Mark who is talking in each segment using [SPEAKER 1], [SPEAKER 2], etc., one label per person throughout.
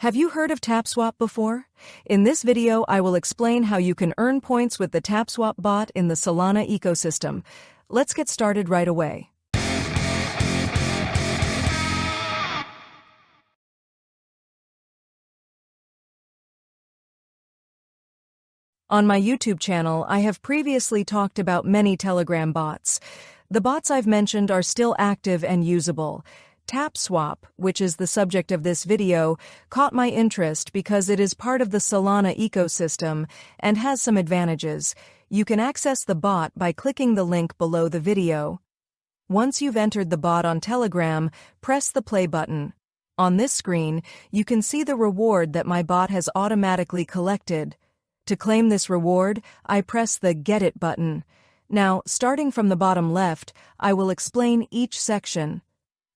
[SPEAKER 1] Have you heard of Tapswap before? In this video, I will explain how you can earn points with the Tapswap bot in the Solana ecosystem. Let's get started right away. On my YouTube channel, I have previously talked about many Telegram bots. The bots I've mentioned are still active and usable. Tapswap, which is the subject of this video, caught my interest because it is part of the Solana ecosystem and has some advantages. You can access the bot by clicking the link below the video. Once you've entered the bot on Telegram, press the play button. On this screen, you can see the reward that my bot has automatically collected. To claim this reward, I press the Get It button. Now, starting from the bottom left, I will explain each section.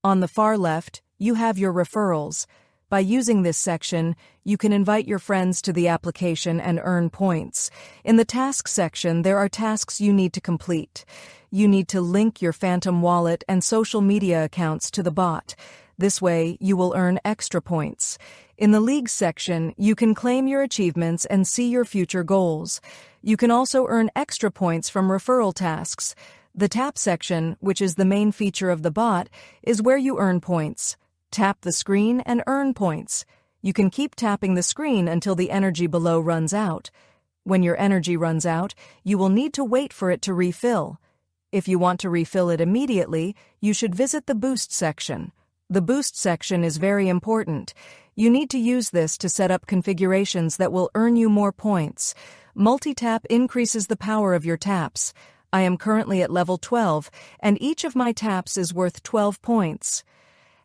[SPEAKER 1] On the far left, you have your referrals. By using this section, you can invite your friends to the application and earn points. In the tasks section, there are tasks you need to complete. You need to link your Phantom wallet and social media accounts to the bot. This way, you will earn extra points. In the leagues section, you can claim your achievements and see your future goals. You can also earn extra points from referral tasks. The tap section, which is the main feature of the bot, is where you earn points. Tap the screen and earn points. You can keep tapping the screen until the energy below runs out. When your energy runs out, you will need to wait for it to refill. If you want to refill it immediately, you should visit the boost section. The boost section is very important. You need to use this to set up configurations that will earn you more points. Multi-tap increases the power of your taps. I am currently at level 12, and each of my taps is worth 12 points.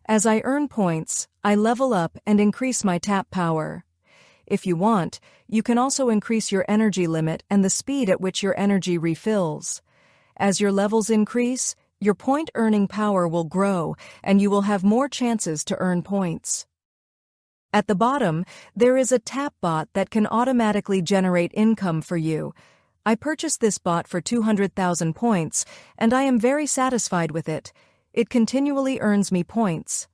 [SPEAKER 1] As I earn points, I level up and increase my tap power. If you want, you can also increase your energy limit and the speed at which your energy refills. As your levels increase, your point earning power will grow, and you will have more chances to earn points. At the bottom, there is a tap bot that can automatically generate income for you. I purchased this bot for 200,000 points, and I am very satisfied with it. It continually earns me points.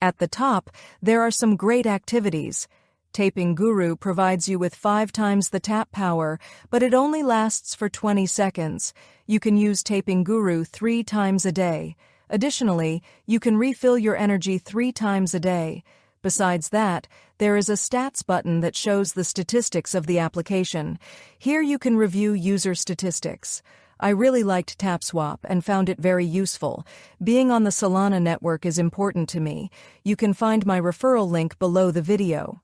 [SPEAKER 1] At the top, there are some great activities. Taping Guru provides you with 5 times the tap power, but it only lasts for 20 seconds. You can use Taping Guru 3 times a day. Additionally, you can refill your energy 3 times a day. Besides that, there is a stats button that shows the statistics of the application. Here you can review user statistics. I really liked Tapswap and found it very useful. Being on the Solana network is important to me. You can find my referral link below the video.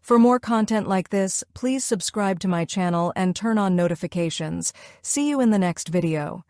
[SPEAKER 1] For more content like this, please subscribe to my channel and turn on notifications. See you in the next video.